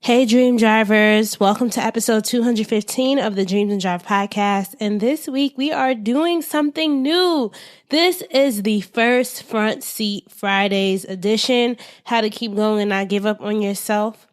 Hey, Dream Drivers. Welcome to episode 215 of the Dreams and Drive podcast. And this week we are doing something new. This is the first Front Seat Fridays edition. How to keep going and not give up on yourself.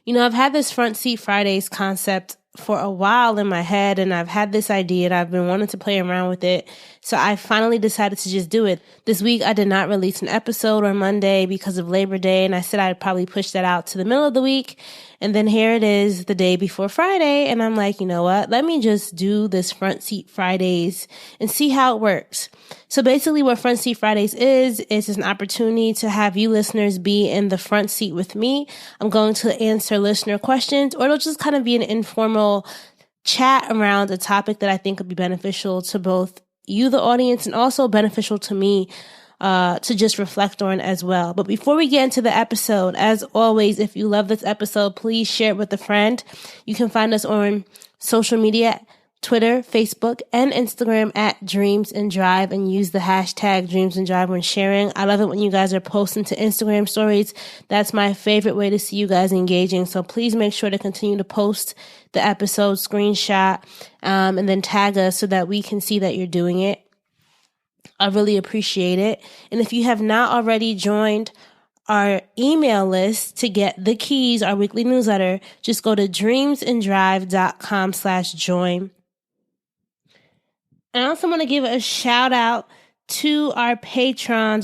You know, I've had this Front Seat Fridays concept for a while in my head, and I've had this idea and I've been wanting to play around with it. So I finally decided to just do it. This week I did not release an episode on Monday because of Labor Day, and I said I'd probably push that out to the middle of the week. And then here it is the day before Friday, and I'm like, you know what? Let me just do this Front Seat Fridays and see how it works. So basically what Front Seat Fridays is an opportunity to have you listeners be in the front seat with me. I'm going to answer listener questions, or it'll just kind of be an informal chat around a topic that I think would be beneficial to both you, the audience, and also beneficial to me to just reflect on as well. But before we get into the episode, as always, if you love this episode, please share it with a friend. You can find us on social media, Twitter, Facebook, and Instagram at Dreams and Drive, and use the hashtag Dreams and Drive when sharing. I love it when you guys are posting to Instagram stories. That's my favorite way to see you guys engaging. So please make sure to continue to post the episode, screenshot, and then tag us so that we can see that you're doing it. I really appreciate it. And if you have not already joined our email list to get the keys, our weekly newsletter, just go to dreamsanddrive.com/join. And I also want to give a shout out to our patrons.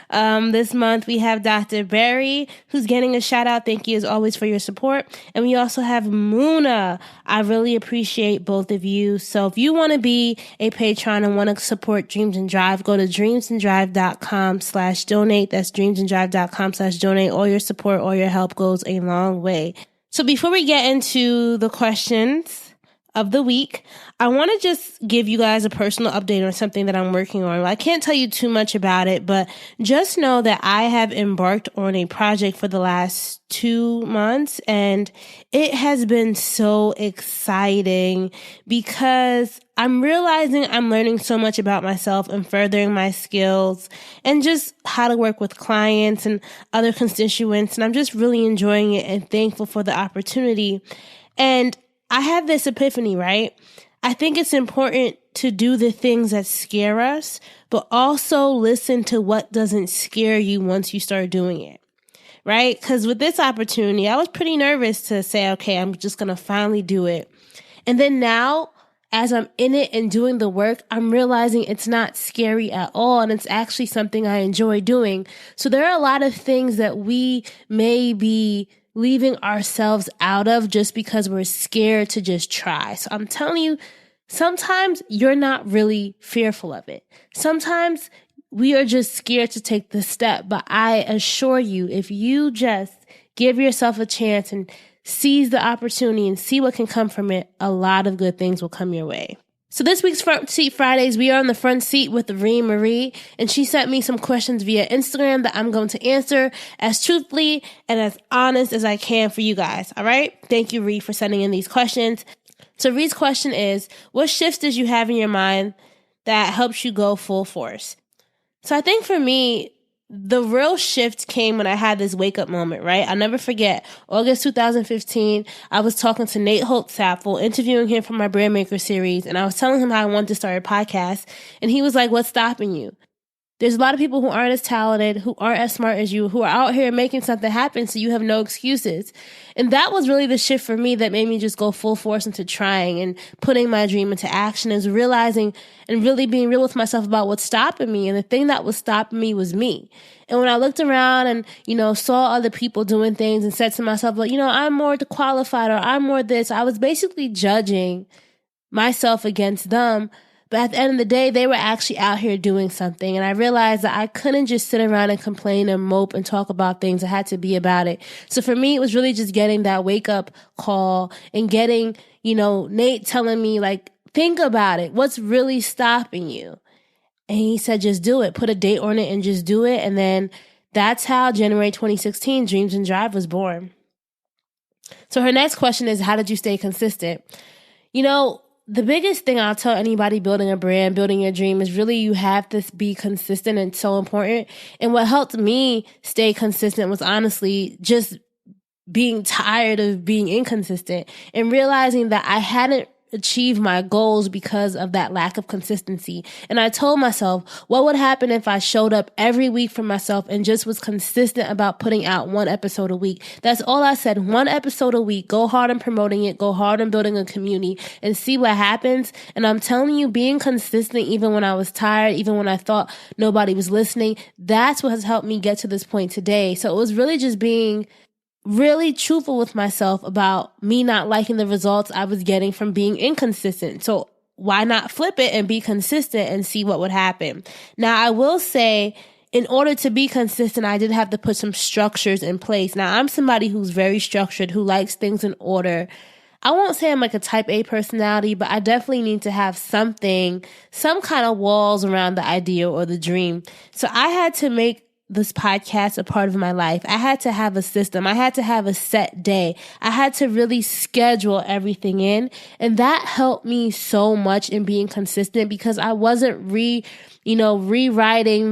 This month we have Dr. Barry, who's getting a shout out. Thank you as always for your support. And we also have Muna. I really appreciate both of you. So if you want to be a patron and want to support Dreams and Drive, go to dreamsanddrive.com/donate. That's dreamsanddrive.com/donate. All your support, all your help goes a long way. So before we get into the questions of the week, I want to just give you guys a personal update on something that I'm working on. I can't tell you too much about it, but just know that I have embarked on a project for the last 2 months, and it has been so exciting because I'm realizing I'm learning so much about myself and furthering my skills and just how to work with clients and other constituents. And I'm just really enjoying it and thankful for the opportunity. And I had this epiphany, right? I think it's important to do the things that scare us, but also listen to what doesn't scare you once you start doing it, right? Because with this opportunity, I was pretty nervous to say, okay, I'm just going to finally do it. And then now, as I'm in it and doing the work, I'm realizing it's not scary at all, and it's actually something I enjoy doing. So there are a lot of things that we may be leaving ourselves out of just because we're scared to just try. So I'm telling you, sometimes you're not really fearful of it. Sometimes we are just scared to take the step. But I assure you, if you just give yourself a chance and seize the opportunity and see what can come from it, a lot of good things will come your way. So this week's Front Seat Fridays, we are on the front seat with Marie, and she sent me some questions via Instagram that I'm going to answer as truthfully and as honest as I can for you guys. All right. Thank you, Ree, for sending in these questions. So Ree's question is, what shifts did you have in your mind that helps you go full force? So I think for me, the real shift came when I had this wake up moment, right? I'll never forget August 2015. I was talking to Nate Holtz-Sappel, interviewing him for my Brand Maker series. And I was telling him how I wanted to start a podcast. And he was like, what's stopping you? There's a lot of people who aren't as talented, who aren't as smart as you, who are out here making something happen, so you have no excuses. And that was really the shift for me that made me just go full force into trying and putting my dream into action, is realizing and really being real with myself about what's stopping me. And the thing that was stopping me was me. And when I looked around and, saw other people doing things and said to myself, like, I'm more qualified, or I'm more this, I was basically judging myself against them. But at the end of the day, they were actually out here doing something. And I realized that I couldn't just sit around and complain and mope and talk about things. I had to be about it. So for me, it was really just getting that wake up call and getting, Nate telling me, like, think about it. What's really stopping you? And he said, just do it. Put a date on it and just do it. And then that's how January 2016 Dreams and Drive was born. So her next question is, how did you stay consistent? The biggest thing I'll tell anybody building a brand, building your dream, is really you have to be consistent. And it's so important. And what helped me stay consistent was honestly just being tired of being inconsistent and realizing that I hadn't achieved my goals because of that lack of consistency. And I told myself, what would happen if I showed up every week for myself and just was consistent about putting out one episode a week? That's all I said. One episode a week. Go hard on promoting it. Go hard on building a community and see what happens. And I'm telling you, being consistent, even when I was tired, even when I thought nobody was listening, that's what has helped me get to this point today. So it was really just being really truthful with myself about me not liking the results I was getting from being inconsistent. So why not flip it and be consistent and see what would happen? Now, I will say, in order to be consistent, I did have to put some structures in place. Now, I'm somebody who's very structured, who likes things in order. I won't say I'm like a type A personality, but I definitely need to have some kind of walls around the idea or the dream. So I had to make this podcast a part of my life. I had to have a system. I had to have a set day. I had to really schedule everything in. And that helped me so much in being consistent because I wasn't rewriting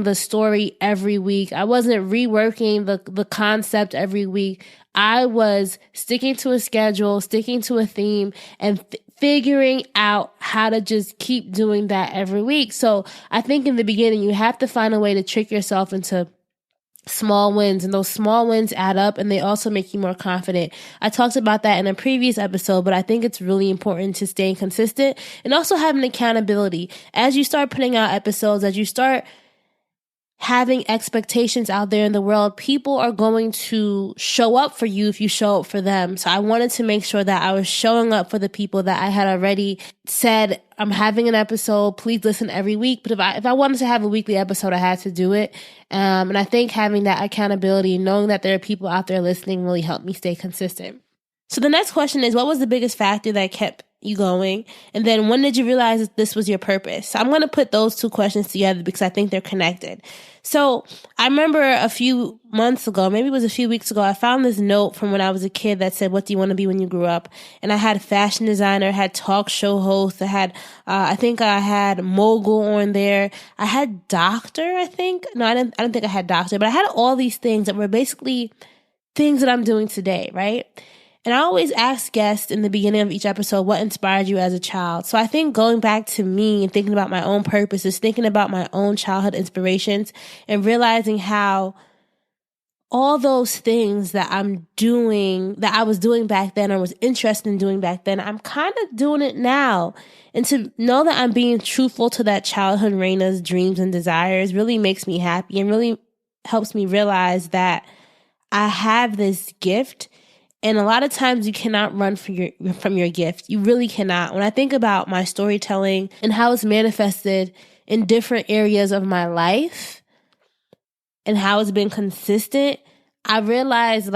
the story every week. I wasn't reworking the concept every week. I was sticking to a schedule, sticking to a theme, and figuring out how to just keep doing that every week. So I think in the beginning, you have to find a way to trick yourself into small wins, and those small wins add up and they also make you more confident. I talked about that in a previous episode, but I think it's really important to stay consistent and also having accountability. As you start putting out episodes, as you start having expectations out there in the world, people are going to show up for you if you show up for them. So I wanted to make sure that I was showing up for the people that I had already said, I'm having an episode, please listen every week. But if I wanted to have a weekly episode, I had to do it. And I think having that accountability, knowing that there are people out there listening, really helped me stay consistent. So the next question is, what was the biggest factor that kept you going? And then when did you realize that this was your purpose? So I'm going to put those two questions together because I think they're connected. So I remember a few months ago, maybe it was a few weeks ago, I found this note from when I was a kid that said, what do you want to be when you grew up? And I had fashion designer, had talk show host, I think I had mogul on there. I had doctor, I think. No, I didn't think I had doctor, but I had all these things that were basically things that I'm doing today, right? And I always ask guests in the beginning of each episode, what inspired you as a child? So I think going back to me and thinking about my own purpose is thinking about my own childhood inspirations and realizing how all those things that I'm doing, that I was doing back then or was interested in doing back then, I'm kind of doing it now. And to know that I'm being truthful to that childhood Rana's dreams and desires really makes me happy and really helps me realize that I have this gift. And a lot of times you cannot run from your gift. You really cannot. When I think about my storytelling and how it's manifested in different areas of my life and how it's been consistent, I realized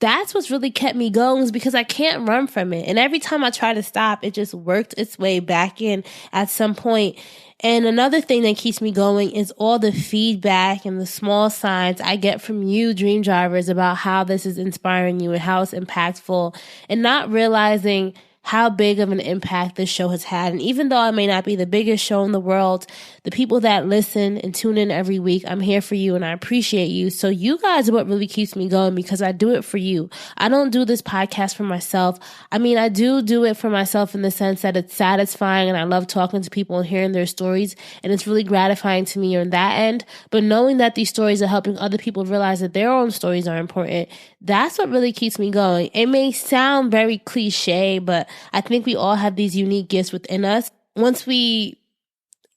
that's what's really kept me going, is because I can't run from it. And every time I try to stop, it just worked its way back in at some point. And another thing that keeps me going is all the feedback and the small signs I get from you, dream drivers, about how this is inspiring you and how it's impactful, and not realizing how big of an impact this show has had. And even though I may not be the biggest show in the world, the people that listen and tune in every week, I'm here for you and I appreciate you. So you guys are what really keeps me going, because I do it for you. I don't do this podcast for myself. I mean, I do it for myself in the sense that it's satisfying and I love talking to people and hearing their stories, and it's really gratifying to me on that end. But knowing that these stories are helping other people realize that their own stories are important, that's what really keeps me going. It may sound very cliche, but I think we all have these unique gifts within us. Once we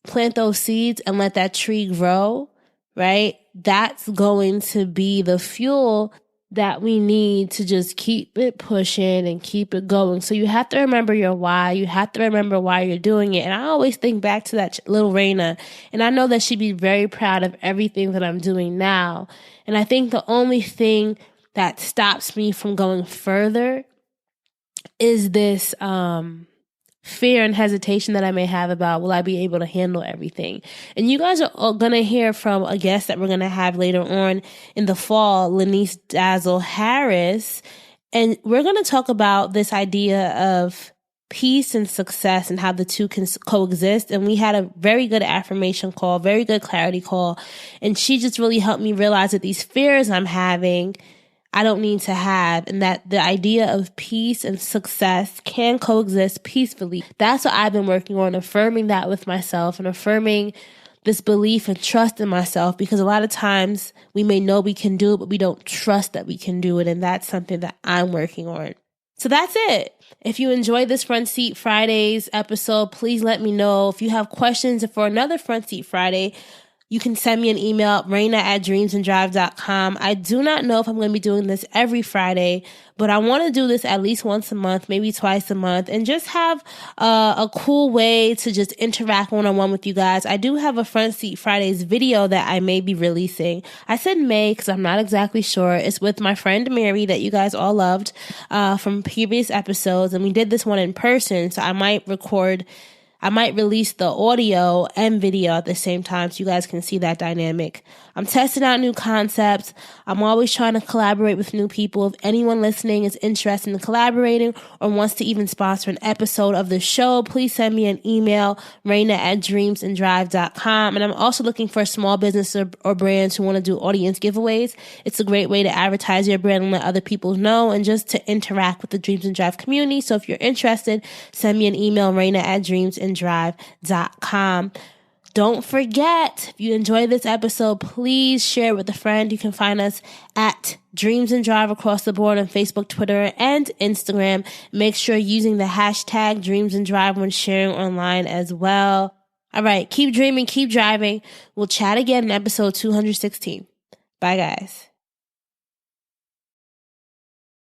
plant those seeds and let that tree grow, right, that's going to be the fuel that we need to just keep it pushing and keep it going. So you have to remember your why. You have to remember why you're doing it. And I always think back to that little Rana, and I know that she'd be very proud of everything that I'm doing now. And I think the only thing that stops me from going further is this fear and hesitation that I may have about, will I be able to handle everything? And you guys are going to hear from a guest that we're going to have later on in the fall, Lanice Dazzle Harris. And we're going to talk about this idea of peace and success and how the two can coexist. And we had a very good affirmation call, very good clarity call. And she just really helped me realize that these fears I'm having, I don't need to have, and that the idea of peace and success can coexist peacefully. That's what I've been working on, affirming that with myself and affirming this belief and trust in myself, because a lot of times we may know we can do it, but we don't trust that we can do it. And that's something that I'm working on. So that's it. If you enjoyed this Front Seat Fridays episode, please let me know. If you have questions for another Front Seat Friday, you can send me an email, Rana@dreamsanddrive.com. I do not know if I'm going to be doing this every Friday, but I want to do this at least once a month, maybe twice a month, and just have a cool way to just interact one-on-one with you guys. I do have a Front Seat Fridays video that I may be releasing. I said may because I'm not exactly sure. It's with my friend Mary that you guys all loved from previous episodes, and we did this one in person, so I might release the audio and video at the same time so you guys can see that dynamic. I'm testing out new concepts. I'm always trying to collaborate with new people. If anyone listening is interested in collaborating or wants to even sponsor an episode of the show, please send me an email, Rana@dreamsanddrive.com. And I'm also looking for small business or brands who want to do audience giveaways. It's a great way to advertise your brand and let other people know and just to interact with the Dreams and Drive community. So if you're interested, send me an email, Rana@dreamsanddrive.com. Don't forget, if you enjoyed this episode, please share it with a friend. You can find us at Dreams and Drive across the board on Facebook, Twitter, and Instagram. Make sure using the hashtag Dreams and Drive when sharing online as well. All right, keep dreaming, keep driving. We'll chat again in episode 216. Bye, guys.